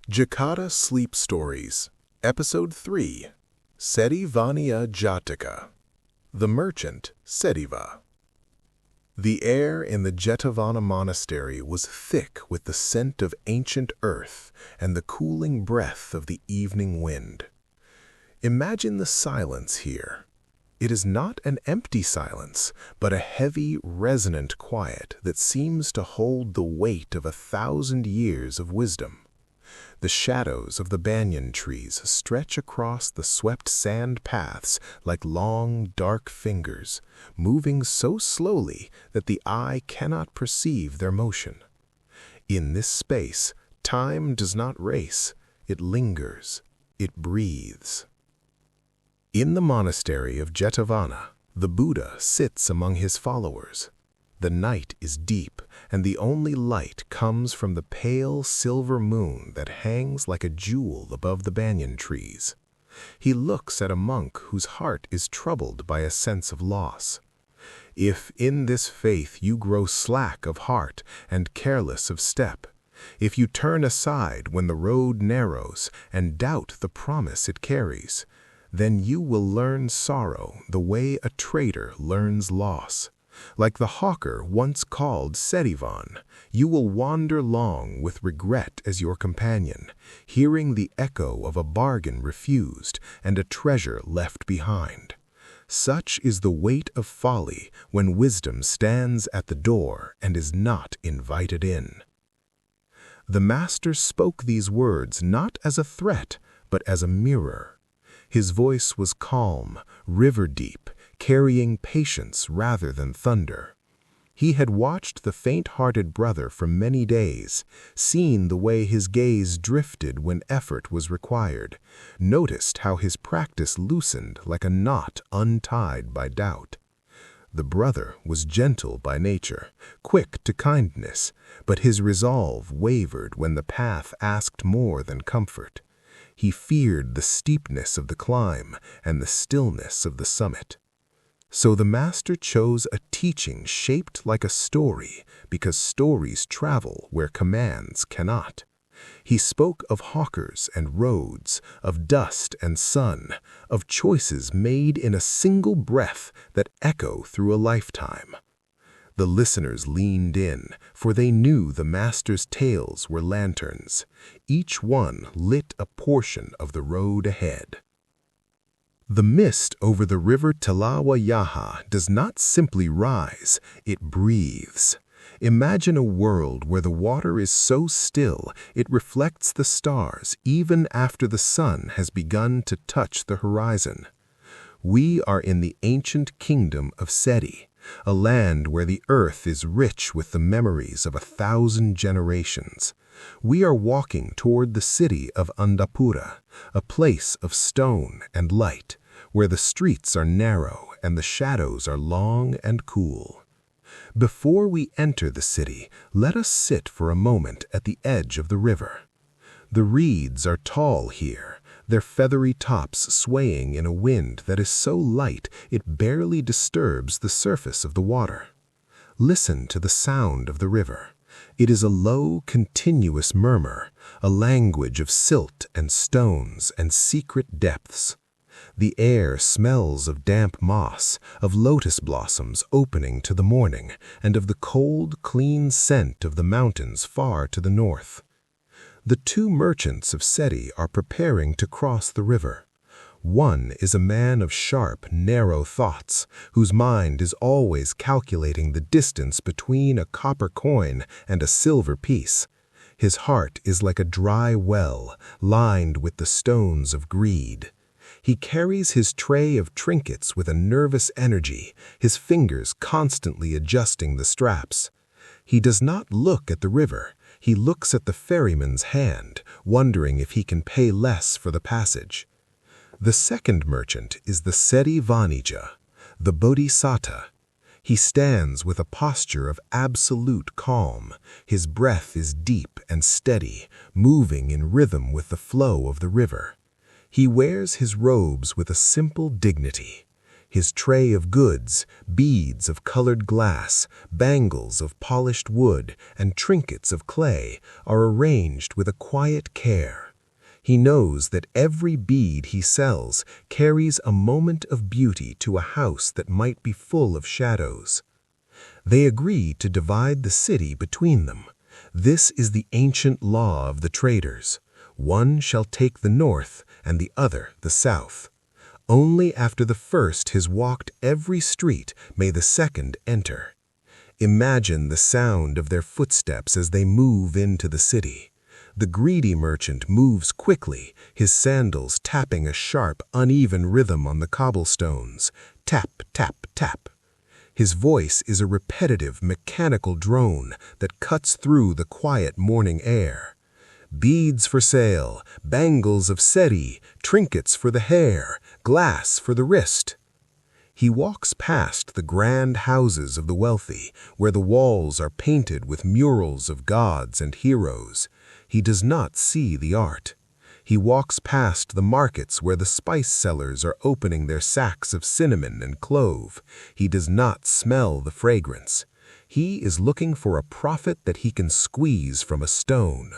Jataka Sleep Stories, Episode 3, Serivanija Jātaka. The Merchant, Seriva. The air in the Jetavana Monastery was thick with the scent of ancient earth and the cooling breath of the evening wind. Imagine the silence here. It is not an empty silence, but a heavy, resonant quiet that seems to hold the weight of 1,000 years of wisdom. The shadows of the banyan trees stretch across the swept sand paths like long, dark fingers, moving so slowly that the eye cannot perceive their motion. In this space, time does not race, it lingers, it breathes. In the monastery of Jetavana, the Buddha sits among his followers. The night is deep, and the only light comes from the pale silver moon that hangs like a jewel above the banyan trees. He looks at a monk whose heart is troubled by a sense of loss. If in this faith you grow slack of heart and careless of step, if you turn aside when the road narrows and doubt the promise it carries, then you will learn sorrow the way a trader learns loss. Like the hawker once called Serivan, you will wander long with regret as your companion, hearing the echo of a bargain refused and a treasure left behind. Such is the weight of folly when wisdom stands at the door and is not invited in. The master spoke these words not as a threat, but as a mirror. His voice was calm, river-deep, carrying patience rather than thunder. He had watched the faint-hearted brother for many days, seen the way his gaze drifted when effort was required, noticed how his practice loosened like a knot untied by doubt. The brother was gentle by nature, quick to kindness, but his resolve wavered when the path asked more than comfort. He feared the steepness of the climb and the stillness of the summit. So the master chose a teaching shaped like a story, because stories travel where commands cannot. He spoke of hawkers and roads, of dust and sun, of choices made in a single breath that echo through a lifetime. The listeners leaned in, for they knew the master's tales were lanterns. Each one lit a portion of the road ahead. The mist over the river Yaha does not simply rise, it breathes. Imagine a world where the water is so still it reflects the stars even after the sun has begun to touch the horizon. We are in the ancient kingdom of Seri, a land where the earth is rich with the memories of 1,000 generations. We are walking toward the city of Andapura, a place of stone and light, where the streets are narrow and the shadows are long and cool. Before we enter the city, let us sit for a moment at the edge of the river. The reeds are tall here, their feathery tops swaying in a wind that is so light it barely disturbs the surface of the water. Listen to the sound of the river. It is a low, continuous murmur, a language of silt and stones and secret depths. The air smells of damp moss, of lotus blossoms opening to the morning, and of the cold, clean scent of the mountains far to the north. The two merchants of Seri are preparing to cross the river. One is a man of sharp, narrow thoughts, whose mind is always calculating the distance between a copper coin and a silver piece. His heart is like a dry well, lined with the stones of greed. He carries his tray of trinkets with a nervous energy, his fingers constantly adjusting the straps. He does not look at the river. He looks at the ferryman's hand, wondering if he can pay less for the passage. The second merchant is the Serivanija, the bodhisattva. He stands with a posture of absolute calm. His breath is deep and steady, moving in rhythm with the flow of the river. He wears his robes with a simple dignity. His tray of goods, beads of colored glass, bangles of polished wood, and trinkets of clay are arranged with a quiet care. He knows that every bead he sells carries a moment of beauty to a house that might be full of shadows. They agree to divide the city between them. This is the ancient law of the traders. One shall take the north and the other the south. Only after the first has walked every street may the second enter. Imagine the sound of their footsteps as they move into the city. The greedy merchant moves quickly, his sandals tapping a sharp, uneven rhythm on the cobblestones. Tap, tap, tap. His voice is a repetitive, mechanical drone that cuts through the quiet morning air. Beads for sale, bangles of Seri, trinkets for the hair, glass for the wrist. He walks past the grand houses of the wealthy, where the walls are painted with murals of gods and heroes. He does not see the art. He walks past the markets where the spice sellers are opening their sacks of cinnamon and clove. He does not smell the fragrance. He is looking for a profit that he can squeeze from a stone.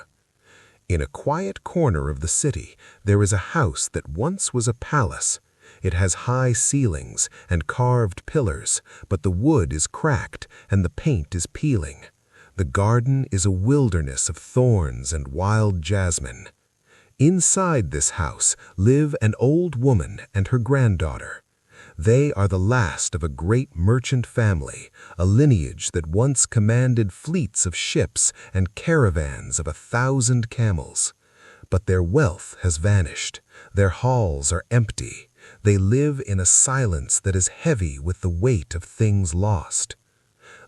In a quiet corner of the city, there is a house that once was a palace. It has high ceilings and carved pillars, but the wood is cracked and the paint is peeling. The garden is a wilderness of thorns and wild jasmine. Inside this house live an old woman and her granddaughter. They are the last of a great merchant family, a lineage that once commanded fleets of ships and caravans of 1,000 camels. But their wealth has vanished. Their halls are empty. They live in a silence that is heavy with the weight of things lost.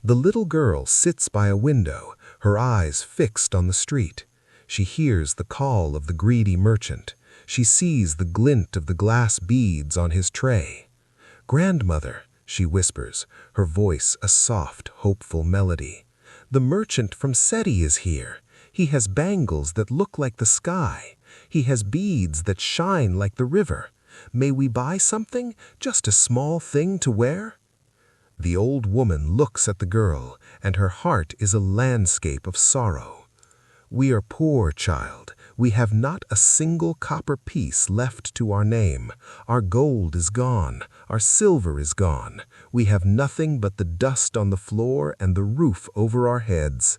The little girl sits by a window, her eyes fixed on the street. She hears the call of the greedy merchant. She sees the glint of the glass beads on his tray. "Grandmother," she whispers, her voice a soft, hopeful melody. "The merchant from Seri is here. He has bangles that look like the sky. He has beads that shine like the river. May we buy something, just a small thing to wear?" The old woman looks at the girl, and her heart is a landscape of sorrow. "We are poor, child. We have not a single copper piece left to our name. Our gold is gone. Our silver is gone. We have nothing but the dust on the floor and the roof over our heads."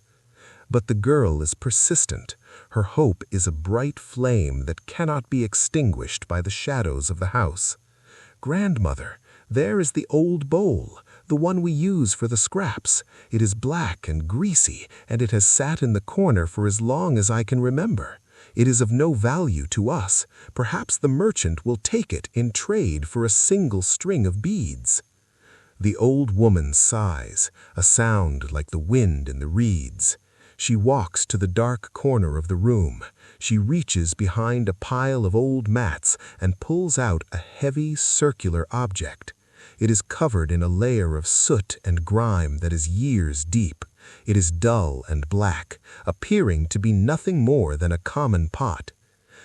But the girl is persistent. Her hope is a bright flame that cannot be extinguished by the shadows of the house. "Grandmother, there is the old bowl, the one we use for the scraps. It is black and greasy, and it has sat in the corner for as long as I can remember. It is of no value to us. Perhaps the merchant will take it in trade for a single string of beads." The old woman sighs, a sound like the wind in the reeds. She walks to the dark corner of the room. She reaches behind a pile of old mats and pulls out a heavy, circular object. It is covered in a layer of soot and grime that is years deep. It is dull and black, appearing to be nothing more than a common pot.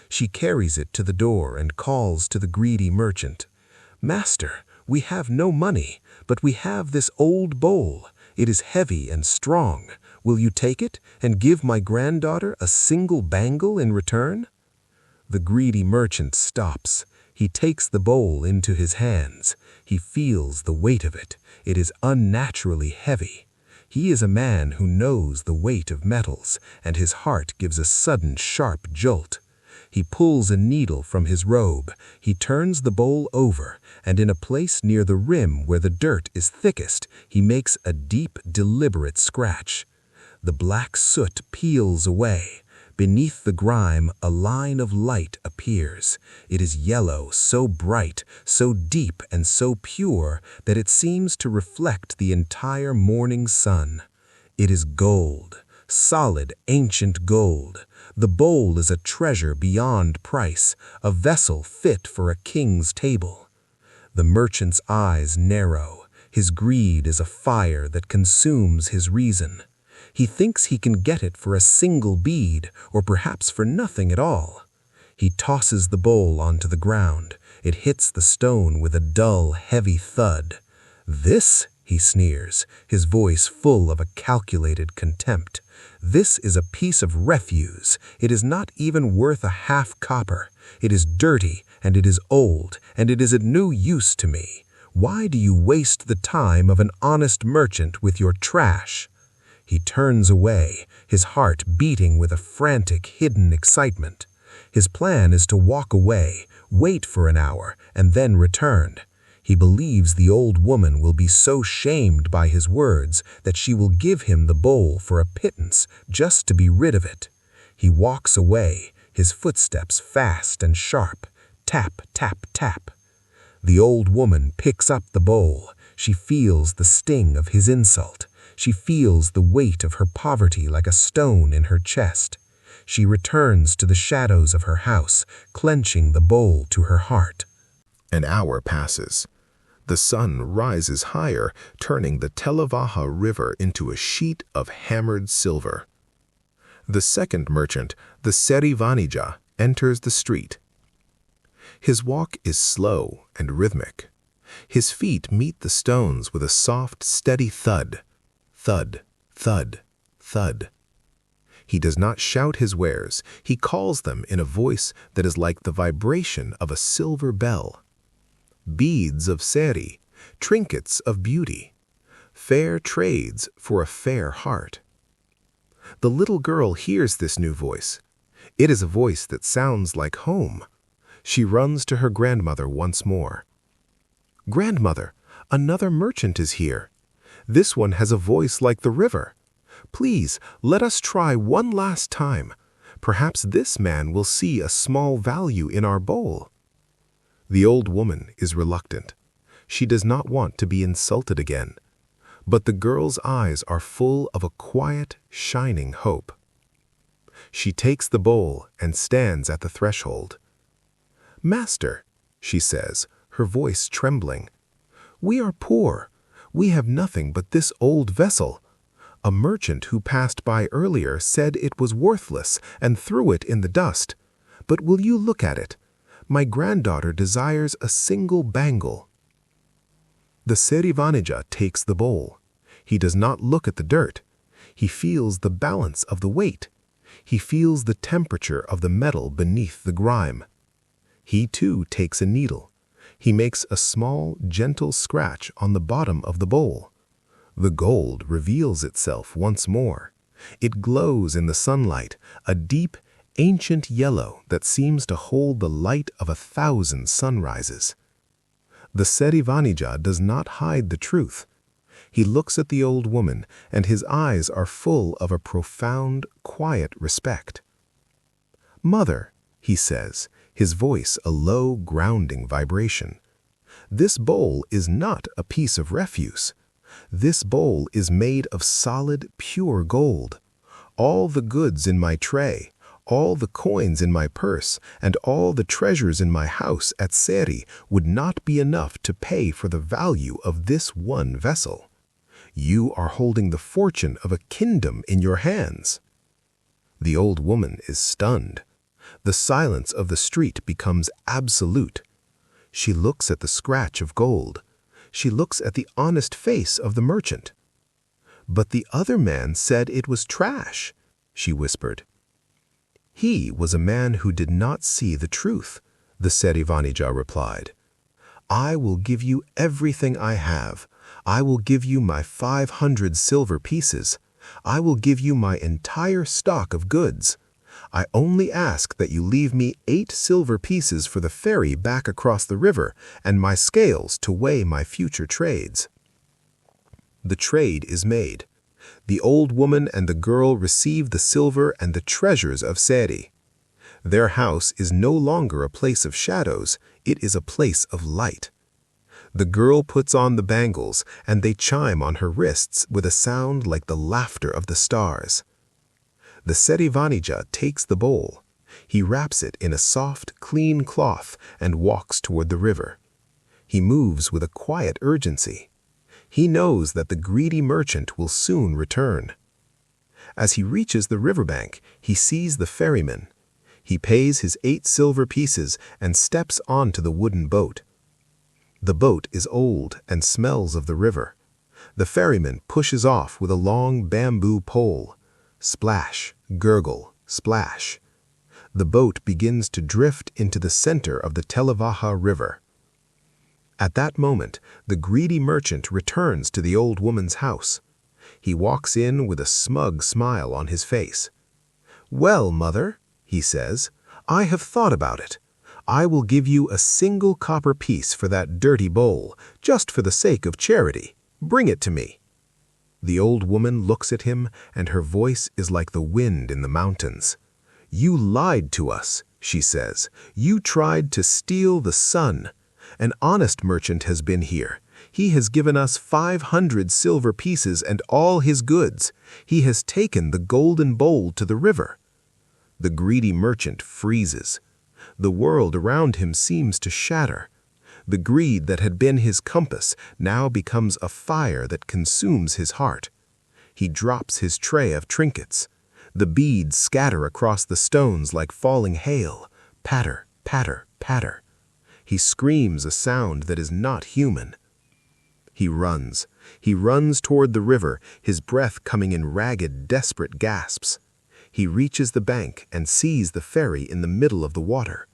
She carries it to the door and calls to the greedy merchant. "Master, we have no money, but we have this old bowl. It is heavy and strong. Will you take it and give my granddaughter a single bangle in return?" The greedy merchant stops. He takes the bowl into his hands. He feels the weight of it. It is unnaturally heavy. He is a man who knows the weight of metals, and his heart gives a sudden sharp jolt. He pulls a needle from his robe. He turns the bowl over, and in a place near the rim where the dirt is thickest, he makes a deep, deliberate scratch. The black soot peels away. Beneath the grime, a line of light appears. It is yellow, so bright, so deep, and so pure that it seems to reflect the entire morning sun. It is gold, solid, ancient gold. The bowl is a treasure beyond price, a vessel fit for a king's table. The merchant's eyes narrow. His greed is a fire that consumes his reason. He thinks he can get it for a single bead, or perhaps for nothing at all. He tosses the bowl onto the ground. It hits the stone with a dull, heavy thud. "This," he sneers, his voice full of a calculated contempt. "This is a piece of refuse. It is not even worth a half copper. It is dirty, and it is old, and it is of no use to me. Why do you waste the time of an honest merchant with your trash?" He turns away, his heart beating with a frantic, hidden excitement. His plan is to walk away, wait for an hour, and then return. He believes the old woman will be so shamed by his words that she will give him the bowl for a pittance just to be rid of it. He walks away, his footsteps fast and sharp. Tap, tap, tap. The old woman picks up the bowl. She feels the sting of his insult. She feels the weight of her poverty like a stone in her chest. She returns to the shadows of her house, clenching the bowl to her heart. An hour passes. The sun rises higher, turning the Jetavana River into a sheet of hammered silver. The second merchant, the Serivanija, enters the street. His walk is slow and rhythmic. His feet meet the stones with a soft, steady thud. Thud, thud, thud. He does not shout his wares. He calls them in a voice that is like the vibration of a silver bell. Beads of Seri, trinkets of beauty, fair trades for a fair heart. The little girl hears this new voice. It is a voice that sounds like home. She runs to her grandmother once more. "Grandmother, another merchant is here. This one has a voice like the river. Please, let us try one last time. Perhaps this man will see a small value in our bowl." The old woman is reluctant. She does not want to be insulted again. But the girl's eyes are full of a quiet, shining hope. She takes the bowl and stands at the threshold. "Master," she says, her voice trembling, "we are poor. We have nothing but this old vessel. A merchant who passed by earlier said it was worthless and threw it in the dust. But will you look at it? My granddaughter desires a single bangle." The Serivanija takes the bowl. He does not look at the dirt. He feels the balance of the weight. He feels the temperature of the metal beneath the grime. He too takes a needle. He makes a small, gentle scratch on the bottom of the bowl. The gold reveals itself once more. It glows in the sunlight, a deep, ancient yellow that seems to hold the light of 1,000 sunrises. The Serivanija does not hide the truth. He looks at the old woman, and his eyes are full of a profound, quiet respect. "Mother," he says, his voice a low, grounding vibration, "this bowl is not a piece of refuse. This bowl is made of solid, pure gold. All the goods in my tray, all the coins in my purse, and all the treasures in my house at Seri would not be enough to pay for the value of this one vessel. You are holding the fortune of a kingdom in your hands." The old woman is stunned. The silence of the street becomes absolute. She looks at the scratch of gold. She looks at the honest face of the merchant. "But the other man said it was trash," she whispered. "He was a man who did not see the truth," the Serivanija replied. "I will give you everything I have. I will give you my 500 silver pieces. I will give you my entire stock of goods. I only ask that you leave me 8 silver pieces for the ferry back across the river and my scales to weigh my future trades." The trade is made. The old woman and the girl receive the silver and the treasures of Seri. Their house is no longer a place of shadows, it is a place of light. The girl puts on the bangles, and they chime on her wrists with a sound like the laughter of the stars. The Serivanija takes the bowl. He wraps it in a soft, clean cloth and walks toward the river. He moves with a quiet urgency. He knows that the greedy merchant will soon return. As he reaches the riverbank, he sees the ferryman. He pays his 8 silver pieces and steps onto the wooden boat. The boat is old and smells of the river. The ferryman pushes off with a long bamboo pole. Splash, gurgle, splash. The boat begins to drift into the center of the Jetavana River. At that moment, the greedy merchant returns to the old woman's house. He walks in with a smug smile on his face. "Well, mother," he says, "I have thought about it. I will give you a single copper piece for that dirty bowl, just for the sake of charity. Bring it to me." The old woman looks at him, and her voice is like the wind in the mountains. "You lied to us," she says. "You tried to steal the sun. An honest merchant has been here. He has given us 500 silver pieces and all his goods. He has taken the golden bowl to the river." The greedy merchant freezes. The world around him seems to shatter. The greed that had been his compass now becomes a fire that consumes his heart. He drops his tray of trinkets. The beads scatter across the stones like falling hail. Patter, patter, patter. He screams a sound that is not human. He runs. He runs toward the river, his breath coming in ragged, desperate gasps. He reaches the bank and sees the ferry in the middle of the water.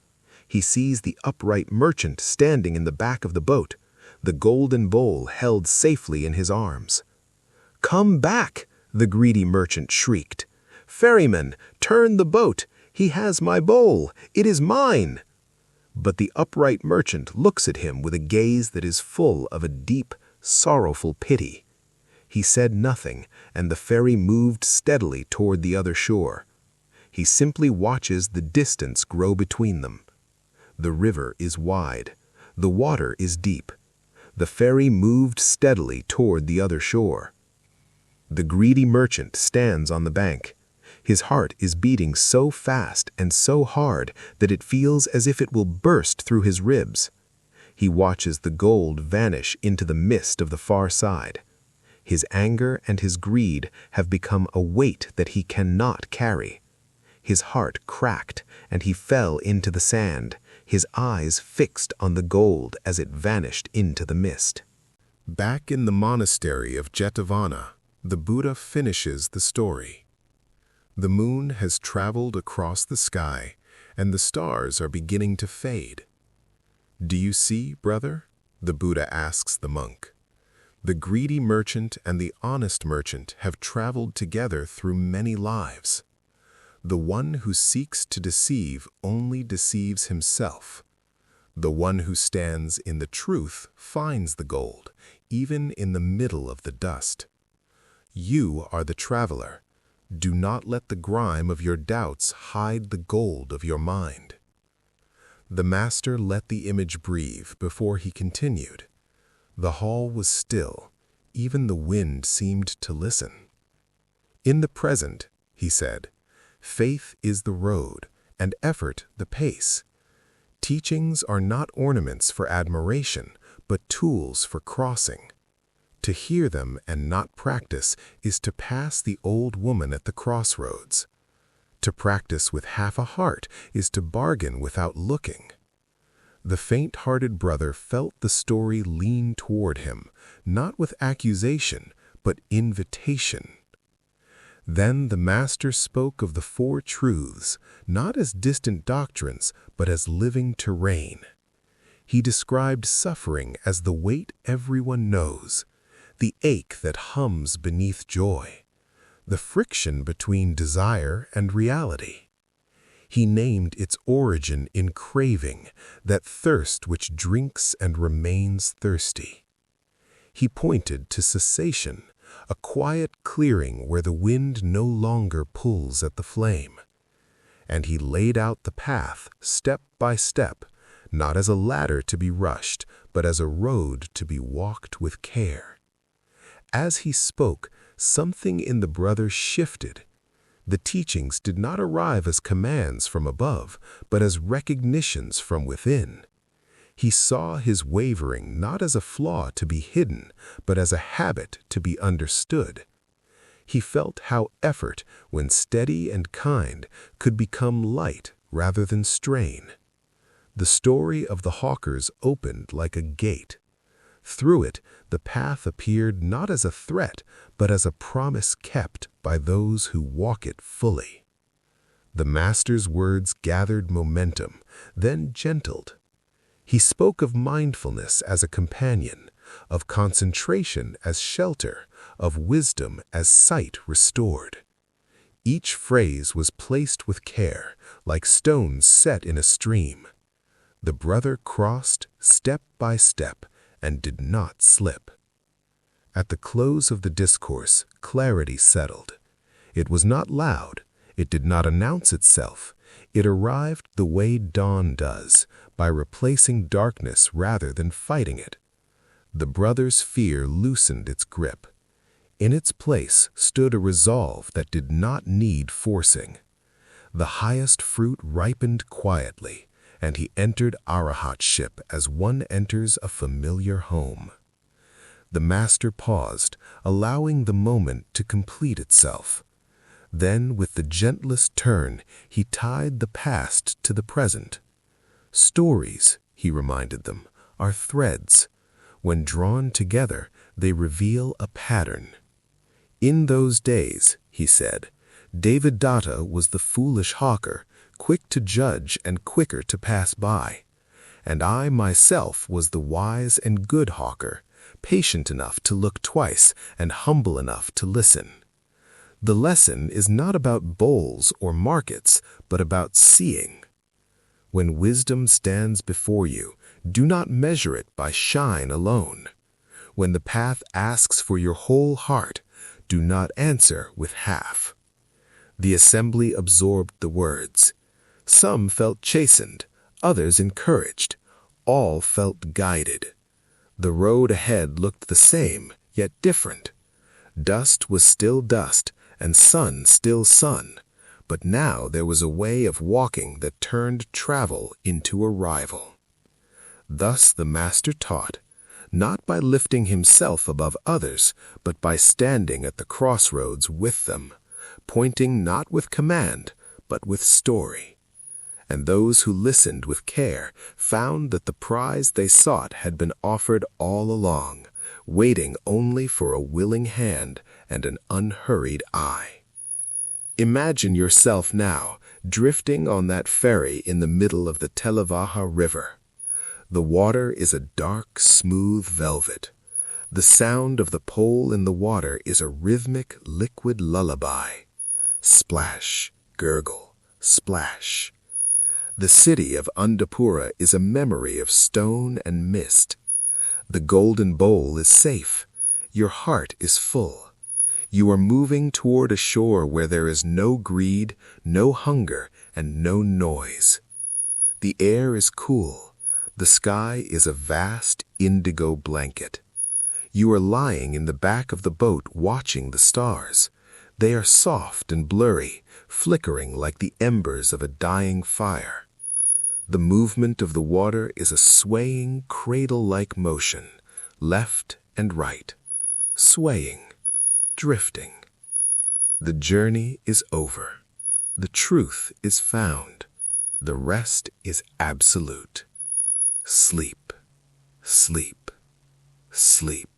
He sees the upright merchant standing in the back of the boat, the golden bowl held safely in his arms. "Come back!" the greedy merchant shrieked. "Ferryman, turn the boat! He has my bowl! It is mine!" But the upright merchant looks at him with a gaze that is full of a deep, sorrowful pity. He said nothing, and the ferry moved steadily toward the other shore. He simply watches the distance grow between them. The river is wide. The water is deep. The ferry moved steadily toward the other shore. The greedy merchant stands on the bank. His heart is beating so fast and so hard that it feels as if it will burst through his ribs. He watches the gold vanish into the mist of the far side. His anger and his greed have become a weight that he cannot carry. His heart cracked, and he fell into the sand, his eyes fixed on the gold as it vanished into the mist. Back in the monastery of Jetavana, the Buddha finishes the story. The moon has traveled across the sky, and the stars are beginning to fade. "Do you see, brother?" the Buddha asks the monk. "The greedy merchant and the honest merchant have traveled together through many lives. The one who seeks to deceive only deceives himself. The one who stands in the truth finds the gold, even in the middle of the dust. You are the traveler. Do not let the grime of your doubts hide the gold of your mind." The master let the image breathe before he continued. The hall was still. Even the wind seemed to listen. "In the present," he said, "faith is the road, and effort the pace. Teachings are not ornaments for admiration, but tools for crossing. To hear them and not practice is to pass the old woman at the crossroads. To practice with half a heart is to bargain without looking." The faint-hearted brother felt the story lean toward him, not with accusation, but invitation. Then the master spoke of the four truths, not as distant doctrines, but as living terrain. He described suffering as the weight everyone knows, the ache that hums beneath joy, the friction between desire and reality. He named its origin in craving, that thirst which drinks and remains thirsty. He pointed to cessation, a quiet clearing where the wind no longer pulls at the flame. And he laid out the path, step by step, not as a ladder to be rushed, but as a road to be walked with care. As he spoke, something in the brother shifted. The teachings did not arrive as commands from above, but as recognitions from within. He saw his wavering not as a flaw to be hidden, but as a habit to be understood. He felt how effort, when steady and kind, could become light, rather than strain. The story of the hawkers opened like a gate. Through it, the path appeared not as a threat, but as a promise kept by those who walk it fully. The master's words gathered momentum, then gentled. He spoke of mindfulness as a companion, of concentration as shelter, of wisdom as sight restored. Each phrase was placed with care, like stones set in a stream. The brother crossed step by step and did not slip. At the close of the discourse, clarity settled. It was not loud. It did not announce itself. It arrived the way dawn does, by replacing darkness rather than fighting it. The brother's fear loosened its grip. In its place stood a resolve that did not need forcing. The highest fruit ripened quietly, and he entered Arahatship as one enters a familiar home. The master paused, allowing the moment to complete itself. Then, with the gentlest turn, he tied the past to the present. Stories, he reminded them, are threads. When drawn together, they reveal a pattern. In those days, he said, Devadatta was the foolish hawker, quick to judge and quicker to pass by. And I myself was the wise and good hawker, patient enough to look twice and humble enough to listen. The lesson is not about bowls or markets, but about seeing. When wisdom stands before you, do not measure it by shine alone. When the path asks for your whole heart, do not answer with half. The assembly absorbed the words. Some felt chastened, others encouraged. All felt guided. The road ahead looked the same, yet different. Dust was still dust, and sun still sun, but now there was a way of walking that turned travel into arrival. Thus the master taught, not by lifting himself above others, but by standing at the crossroads with them, pointing not with command, but with story. And those who listened with care found that the prize they sought had been offered all along, waiting only for a willing hand and an unhurried eye. Imagine yourself now drifting on that ferry in the middle of the Telavaha River. The water is a dark, smooth velvet. The sound of the pole in the water is a rhythmic, liquid lullaby. Splash, gurgle, splash. The city of Andapura is a memory of stone and mist. The golden bowl is safe. Your heart is full. You are moving toward a shore where there is no greed, no hunger, and no noise. The air is cool. The sky is a vast indigo blanket. You are lying in the back of the boat watching the stars. They are soft and blurry, flickering like the embers of a dying fire. The movement of the water is a swaying, cradle-like motion, left and right, swaying, drifting. The journey is over. The truth is found. The rest is absolute. Sleep, sleep, sleep.